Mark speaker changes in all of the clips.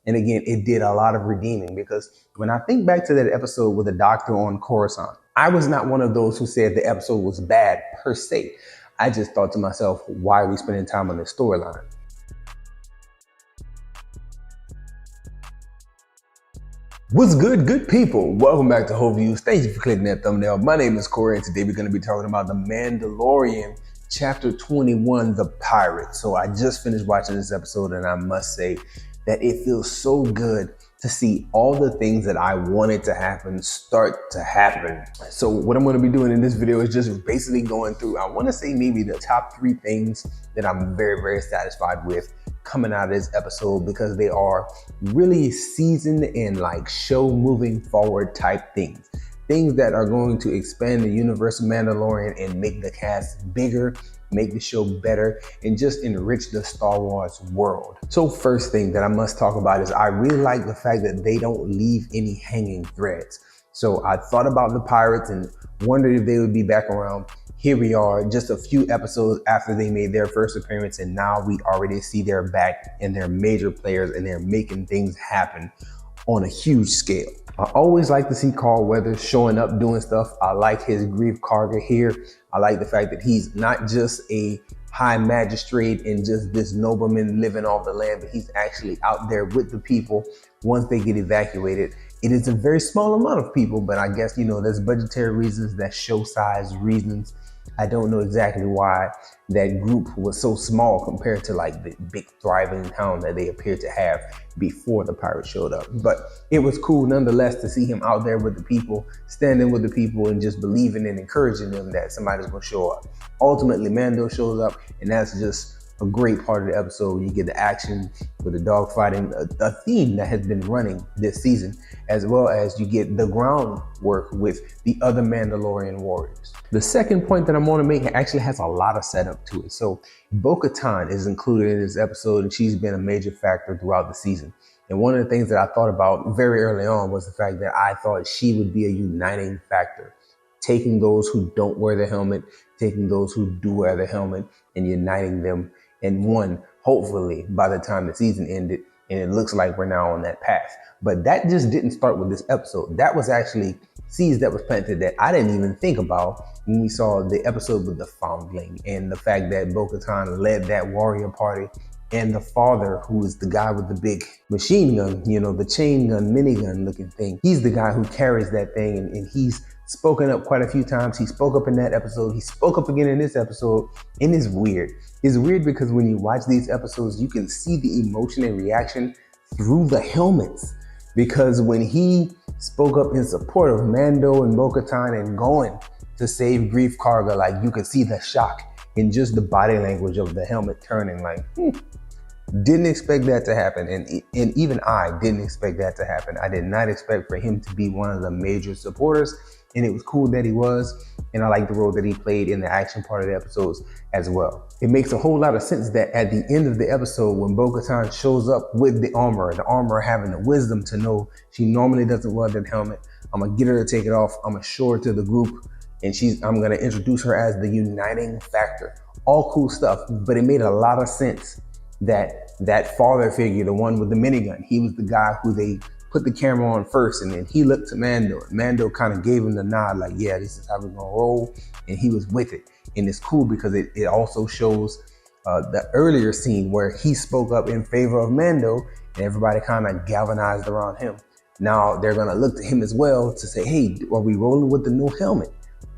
Speaker 1: And again, it did a lot of redeeming, because when I think back to that episode with the doctor on Coruscant, I was not one of those who said the episode was bad per se. I just thought to myself, why are we spending time on this storyline? What's good people? Welcome back to Whole Views. Thank you for clicking that thumbnail. My name is Corey, and today we're going to be talking about The Mandalorian, Chapter 21, The Pirate. So I just finished watching this episode, and I must say that it feels so good to see all the things that I wanted to happen start to happen. So what I'm going to be doing in this video is just basically going through, I want to say maybe the top 3 things that I'm very satisfied with coming out of this episode, because they are really seasoned and like show moving forward type things that are going to expand the universe of Mandalorian and make the cast bigger, make the show better, and just enrich the Star Wars world. So first thing that I must talk about is I really like the fact that they don't leave any hanging threads. So I thought about the pirates and wondered if they would be back around. Here we are, just a few episodes after they made their first appearance, and now we already see they're back and they're major players and they're making things happen on a huge scale. I always like to see Carl Weathers showing up doing stuff. I like his grief karga here. I like the fact that he's not just a high magistrate and just this nobleman living off the land, but he's actually out there with the people once they get evacuated. It is a very small amount of people, but I guess, there's budgetary reasons, there's show size reasons. I don't know exactly why that group was so small compared to like the big thriving town that they appeared to have before the pirates showed up. But it was cool nonetheless to see him out there with the people, standing with the people and just believing and encouraging them that somebody's gonna show up. Ultimately, Mando shows up, and that's just a great part of the episode. You get the action with the dogfighting, a theme that has been running this season, as well as you get the groundwork with the other Mandalorian warriors. The second point that I want to make actually has a lot of setup to it. So Bo-Katan is included in this episode, and she's been a major factor throughout the season. And one of the things that I thought about very early on was the fact that I thought she would be a uniting factor, taking those who don't wear the helmet, taking those who do wear the helmet, and uniting them in one, hopefully by the time the season ended. And it looks like we're now on that path. But that just didn't start with this episode. That was actually seeds that was planted that I didn't even think about when we saw the episode with the foundling, and the fact that Bo-Katan led that warrior party, and the father, who is the guy with the big machine gun, the chain gun, minigun looking thing. He's the guy who carries that thing, and he's spoken up quite a few times. He spoke up in that episode. He spoke up again in this episode, and it's weird. It's weird because when you watch these episodes, you can see the emotion and reaction through the helmets. Because when he spoke up in support of Mando and Bo-Katan and going to save Grief Karga, like you could see the shock in just the body language of the helmet turning, like, didn't expect that to happen. And even I didn't expect that to happen. I did not expect for him to be one of the major supporters. And it was cool that he was. And I like the role that he played in the action part of the episodes as well. It makes a whole lot of sense that at the end of the episode, when Bo-Katan shows up with the armor having the wisdom to know she normally doesn't wear that helmet, I'm gonna get her to take it off. I'm gonna show her to the group, and I'm gonna introduce her as the uniting factor. All cool stuff, but it made a lot of sense that father figure, the one with the minigun, he was the guy who they put the camera on first, and then he looked to Mando, and Mando kind of gave him the nod, like, yeah, this is how we're gonna roll, and he was with it. And it's cool because it also shows the earlier scene where he spoke up in favor of Mando, and everybody kind of galvanized around him. Now they're gonna look to him as well to say, hey, are we rolling with the new helmet?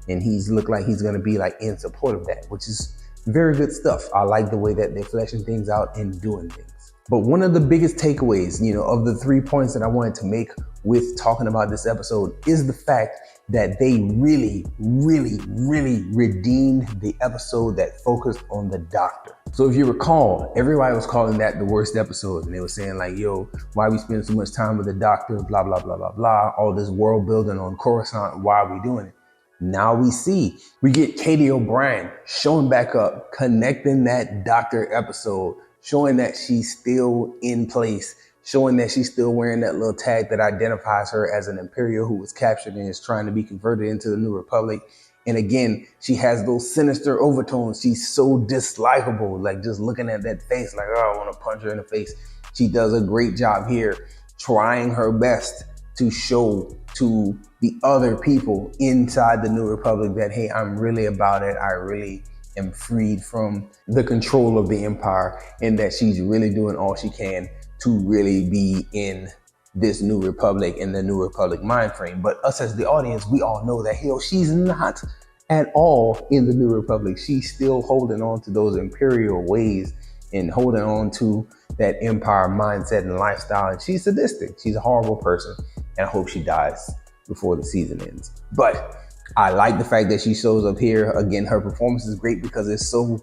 Speaker 1: And he's looked like he's gonna be like in support of that, which is very good stuff. I like the way that they're fleshing things out and doing things. But one of the biggest takeaways, of the 3 points that I wanted to make with talking about this episode is the fact that they really redeemed the episode that focused on the doctor. So if you recall, everybody was calling that the worst episode, and they were saying like, yo, why we spend so much time with the doctor, blah, blah, blah, blah, blah, all this world building on Coruscant, why are we doing it? Now we get Katie O'Brien showing back up, connecting that doctor episode, showing that she's still in place, showing that she's still wearing that little tag that identifies her as an Imperial who was captured and is trying to be converted into the New Republic. And again, she has those sinister overtones. She's so dislikable, like just looking at that face, like, oh, I want to punch her in the face. She does a great job here trying her best to show to the other people inside the New Republic that, hey, I'm really about it. I really am freed from the control of the Empire, and that she's really doing all she can to really be in this New Republic and the New Republic mind frame. But us as the audience, we all know that, hell, she's not at all in the New Republic. She's still holding on to those Imperial ways and holding on to that Empire mindset and lifestyle. And she's sadistic. She's a horrible person. And I hope she dies before the season ends. But I like the fact that she shows up here. Again, her performance is great because it's so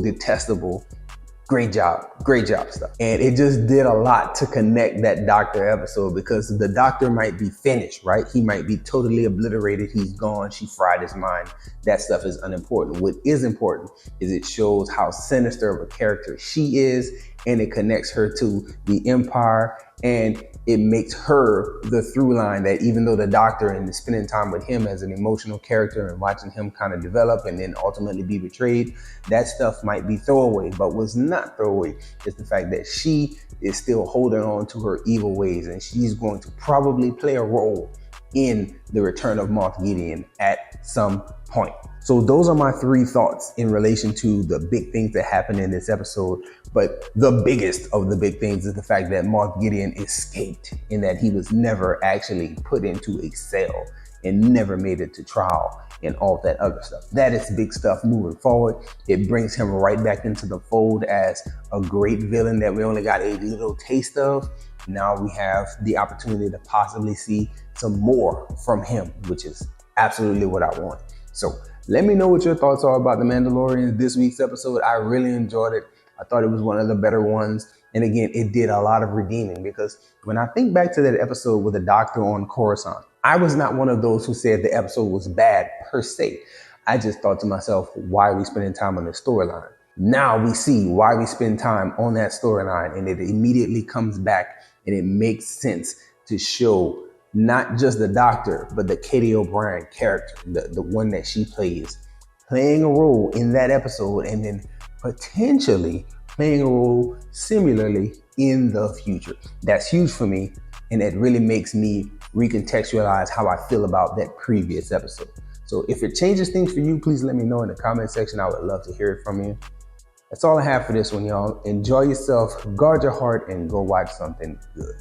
Speaker 1: detestable. Great job stuff. And it just did a lot to connect that Doctor episode, because the Doctor might be finished, right? He might be totally obliterated. He's gone. She fried his mind. That stuff is unimportant. What is important is it shows how sinister of a character she is, and it connects her to the Empire, and it makes her the through line that even though the Doctor and spending time with him as an emotional character and watching him kind of develop and then ultimately be betrayed, that stuff might be throwaway. But what's not throwaway is the fact that she is still holding on to her evil ways, and she's going to probably play a role in the return of Moff Gideon at some point. So those are my 3 thoughts in relation to the big things that happened in this episode. But the biggest of the big things is the fact that Moff Gideon escaped, in that he was never actually put into a cell and never made it to trial and all that other stuff. That is big stuff moving forward. It brings him right back into the fold as a great villain that we only got a little taste of. Now we have the opportunity to possibly see some more from him, which is absolutely what I want. So let me know what your thoughts are about The Mandalorian this week's episode. I really enjoyed it. I thought it was one of the better ones. And again, it did a lot of redeeming, because when I think back to that episode with the Doctor on Coruscant, I was not one of those who said the episode was bad per se. I just thought to myself, why are we spending time on this storyline? Now we see why we spend time on that storyline, and it immediately comes back, and it makes sense to show not just the Doctor, but the Katie O'Brien character, the one that she plays, playing a role in that episode, and then potentially playing a role similarly in the future. That's huge for me, and it really makes me recontextualize how I feel about that previous episode. So if it changes things for you, please let me know in the comment section. I would love to hear it from you. That's all I have for this one, y'all. Enjoy yourself, guard your heart, and go watch something good.